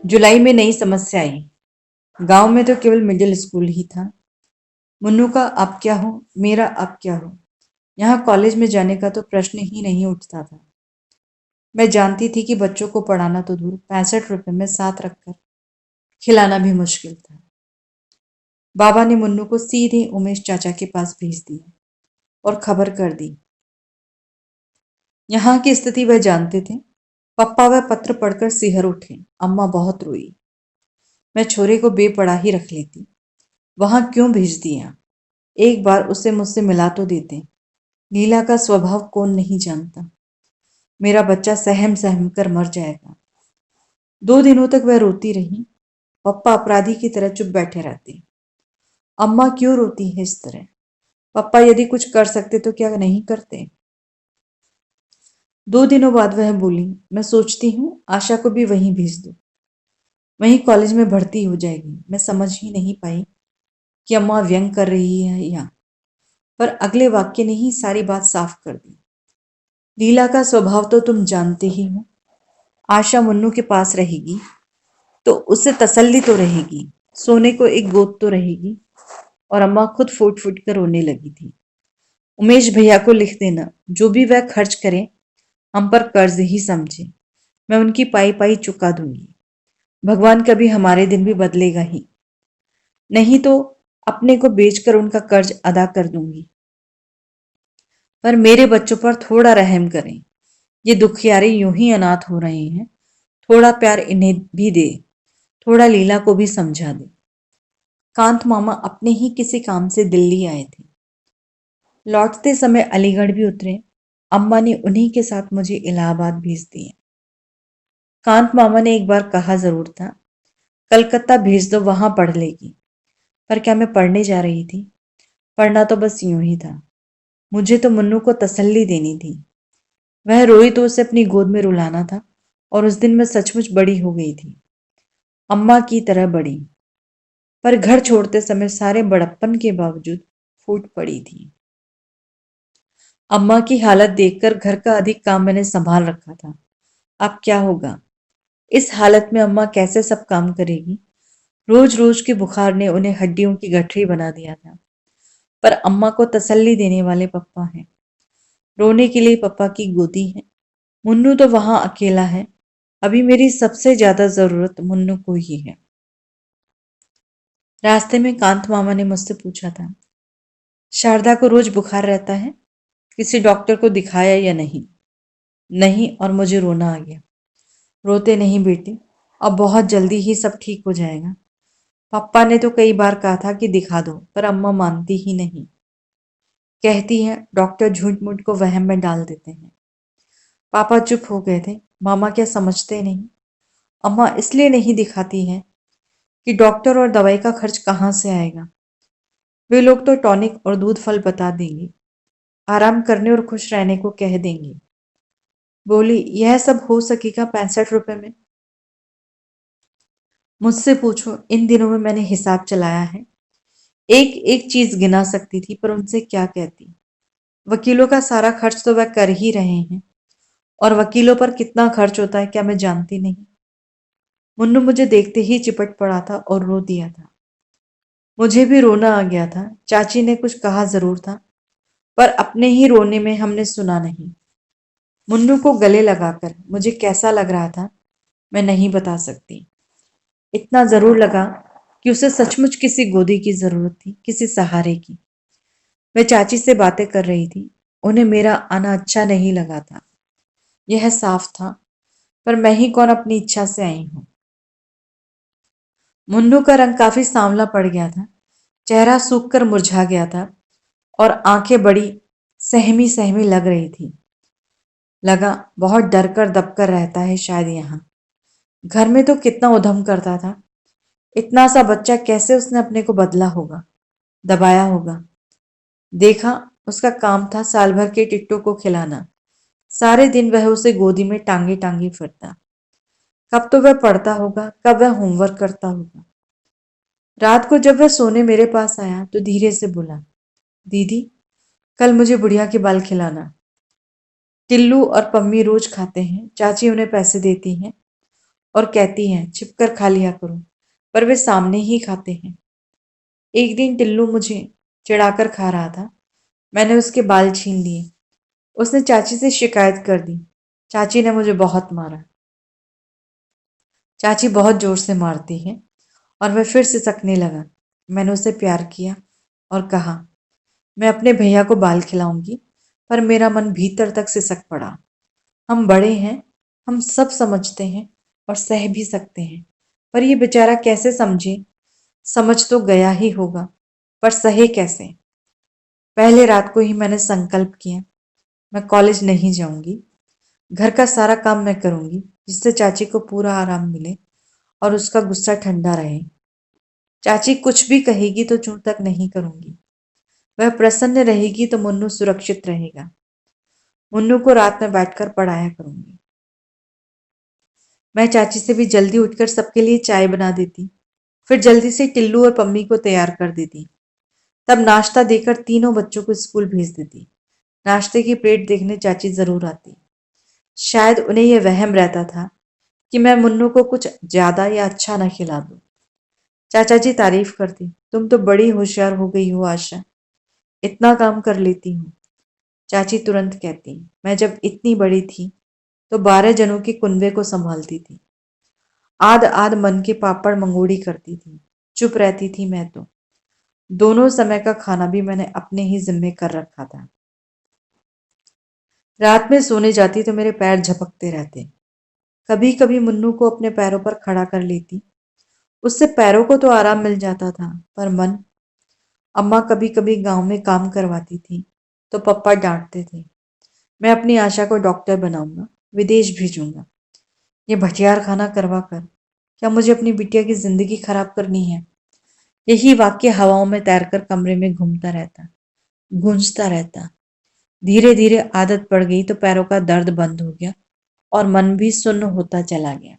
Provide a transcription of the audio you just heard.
जुलाई में नई समस्या आई। गांव में तो केवल मिडिल स्कूल ही था। मुन्नू का अब क्या हो, मेरा अब क्या हो। यहाँ कॉलेज में जाने का तो प्रश्न ही नहीं उठता था। मैं जानती थी कि बच्चों को पढ़ाना तो दूर, 65 रुपए में साथ रखकर खिलाना भी मुश्किल था। बाबा ने मुन्नू को सीधे उमेश चाचा के पास भेज दिया और खबर कर दी। यहाँ की स्थिति वह जानते थे। पप्पा वह पत्र पढ़कर सिहर उठे। अम्मा बहुत रोई। मैं छोरे को बेपड़ा ही रख लेती। वहां क्यों भेज दिया? एक बार उसे मुझसे मिला तो देते। लीला का स्वभाव कौन नहीं जानता। मेरा बच्चा सहम सहम कर मर जाएगा। 2 दिनों तक वह रोती रही। पप्पा अपराधी की तरह चुप बैठे रहते। अम्मा क्यों रोती है इस तरह? पप्पा यदि कुछ कर सकते तो क्या नहीं करते? 2 दिनों बाद वह बोली, मैं सोचती हूँ आशा को भी वहीं भेज दो। वहीं कॉलेज में भर्ती हो जाएगी। मैं समझ ही नहीं पाई कि अम्मा व्यंग कर रही है या, पर अगले वाक्य ने ही सारी बात साफ कर दी। लीला का स्वभाव तो तुम जानते ही हो। आशा मुन्नू के पास रहेगी तो उससे तसल्ली तो रहेगी, सोने को एक गोद तो रहेगी। और अम्मा खुद फूट फूट कर रोने लगी थी। उमेश भैया को लिख देना, जो भी वह खर्च करें हम पर कर्ज ही समझे। मैं उनकी पाई पाई चुका दूंगी। भगवान कभी हमारे दिन भी बदलेगा ही नहीं, तो अपने को बेचकर उनका कर्ज अदा कर दूंगी। पर मेरे बच्चों पर थोड़ा रहम करें। ये दुखियारे यूं ही अनाथ हो रहे हैं। थोड़ा प्यार इन्हें भी दे। थोड़ा लीला को भी समझा दे। कांत मामा अपने ही किसी काम से दिल्ली आए थे। लौटते समय अलीगढ़ भी उतरे। अम्मा ने उन्हीं के साथ मुझे इलाहाबाद भेज दिया। कांत मामा ने एक बार कहा जरूर था, कलकत्ता भेज दो, वहां पढ़ लेगी। पर क्या मैं पढ़ने जा रही थी? पढ़ना तो बस यूं ही था। मुझे तो मुन्नू को तसल्ली देनी थी। वह रोई तो उसे अपनी गोद में रुलाना था। और उस दिन मैं सचमुच बड़ी हो गई थी, अम्मा की तरह बड़ी। पर घर छोड़ते समय सारे बड़प्पन के बावजूद फूट पड़ी थी। अम्मा की हालत देखकर घर का अधिक काम मैंने संभाल रखा था। अब क्या होगा? इस हालत में अम्मा कैसे सब काम करेगी? रोज रोज के बुखार ने उन्हें हड्डियों की गठरी बना दिया था। पर अम्मा को तसल्ली देने वाले पप्पा हैं। रोने के लिए पप्पा की गोदी है। मुन्नू तो वहां अकेला है। अभी मेरी सबसे ज्यादा जरूरत मुन्नू को ही है। रास्ते में कांत मामा ने मुझसे पूछा था, शारदा को रोज बुखार रहता है, किसी डॉक्टर को दिखाया या नहीं? नहीं, और मुझे रोना आ गया। रोते नहीं बेटे, अब बहुत जल्दी ही सब ठीक हो जाएगा। पापा ने तो कई बार कहा था कि दिखा दो, पर अम्मा मानती ही नहीं। कहती है डॉक्टर झूठ मूठ को वहम में डाल देते हैं। पापा चुप हो गए थे। मामा क्या समझते नहीं? अम्मा इसलिए नहीं दिखाती है कि डॉक्टर और दवाई का खर्च कहाँ से आएगा। वे लोग तो टॉनिक और दूध फल बता देंगे, आराम करने और खुश रहने को कह देंगे। बोली, यह सब हो सकेगा 65 रुपए में? मुझसे पूछो, इन दिनों में मैंने हिसाब चलाया है। एक एक चीज गिना सकती थी, पर उनसे क्या कहती। वकीलों का सारा खर्च तो वह कर ही रहे हैं। और वकीलों पर कितना खर्च होता है क्या मैं जानती नहीं? मुन्नू मुझे देखते ही चिपट पड़ा था और रो दिया था। मुझे भी रोना आ गया था। चाची ने कुछ कहा जरूर था, पर अपने ही रोने में हमने सुना नहीं। मुन्नू को गले लगाकर मुझे कैसा लग रहा था मैं नहीं बता सकती। इतना जरूर लगा कि उसे सचमुच किसी गोदी की जरूरत थी, किसी सहारे की। मैं चाची से बातें कर रही थी। उन्हें मेरा आना अच्छा नहीं लगा था, यह साफ था। पर मैं ही कौन अपनी इच्छा से आई हूं। मुन्नू का रंग काफी सांवला पड़ गया था। चेहरा सूख कर मुरझा गया था और आंखें बड़ी सहमी सहमी लग रही थी। लगा बहुत डर कर दब कर रहता है शायद यहाँ। घर में तो कितना उधम करता था। इतना सा बच्चा कैसे उसने अपने को बदला होगा, दबाया होगा। देखा, उसका काम था साल भर के टिट्टू को खिलाना। सारे दिन वह उसे गोदी में टांगे टांगे फिरता। कब तो वह पढ़ता होगा, कब वह होमवर्क करता होगा। रात को जब वह सोने मेरे पास आया तो धीरे से बोला, दीदी कल मुझे बुढ़िया के बाल खिलाना। टिल्लू और पम्मी रोज खाते हैं, चाची उन्हें पैसे देती हैं। और कहती हैं छिपकर खा लिया करो, पर वे सामने ही खाते हैं। एक दिन टिल्लू मुझे चिढ़ाकर खा रहा था। मैंने उसके बाल छीन लिए। उसने चाची से शिकायत कर दी। चाची ने मुझे बहुत मारा। चाची बहुत जोर से मारती है और वह फिर सिसकने लगा। मैंने उसे प्यार किया और कहा, मैं अपने भैया को बाल खिलाऊंगी, पर मेरा मन भीतर तक सिसक पड़ा। हम बड़े हैं, हम सब समझते हैं और सह भी सकते हैं, पर यह बेचारा कैसे समझे? समझ तो गया ही होगा, पर सहे कैसे? पहले रात को ही मैंने संकल्प किया, मैं कॉलेज नहीं जाऊंगी। घर का सारा काम मैं करूंगी, जिससे चाची को पूरा आराम मिले और उसका गुस्सा ठंडा रहे। चाची कुछ भी कहेगी तो चूं तक नहीं करूंगी। वह प्रसन्न रहेगी तो मुन्नू सुरक्षित रहेगा। मुन्नू को रात में बैठकर पढ़ाया करूंगी। मैं चाची से भी जल्दी उठकर सबके लिए चाय बना देती, फिर जल्दी से टिल्लू और पम्मी को तैयार कर देती। तब नाश्ता देकर तीनों बच्चों को स्कूल भेज देती। नाश्ते की प्लेट देखने चाची जरूर आती। शायद उन्हें यह वहम रहता था कि मैं मुन्नू को कुछ ज्यादा या अच्छा न खिला दूं। चाचा जी तारीफ करती, तुम तो बड़ी होशियार हो गई हो आशा, इतना काम कर लेती हूँ। चाची तुरंत कहती, मैं जब इतनी बड़ी थी तो 12 जनों के कुनबे को संभालती थी। आध आध मन के पापड़ मंगोड़ी करती थी। चुप रहती थी मैं तो। दोनों समय का खाना भी मैंने अपने ही जिम्मे कर रखा था। रात में सोने जाती तो मेरे पैर झपकते रहते। कभी कभी मुन्नू को अपने पैरों पर खड़ा कर लेती। उससे पैरों को तो आराम मिल जाता था, पर मन। अम्मा कभी कभी गांव में काम करवाती थी तो पप्पा डांटते थे। मैं अपनी आशा को डॉक्टर बनाऊंगा, विदेश भेजूंगा। ये भटियार खाना करवा कर क्या मुझे अपनी बिटिया की जिंदगी खराब करनी है? यही वाक्य हवाओं में तैरकर कमरे में घूमता रहता, गूंजता रहता। धीरे धीरे आदत पड़ गई तो पैरों का दर्द बंद हो गया और मन भी सुन्न होता चला गया।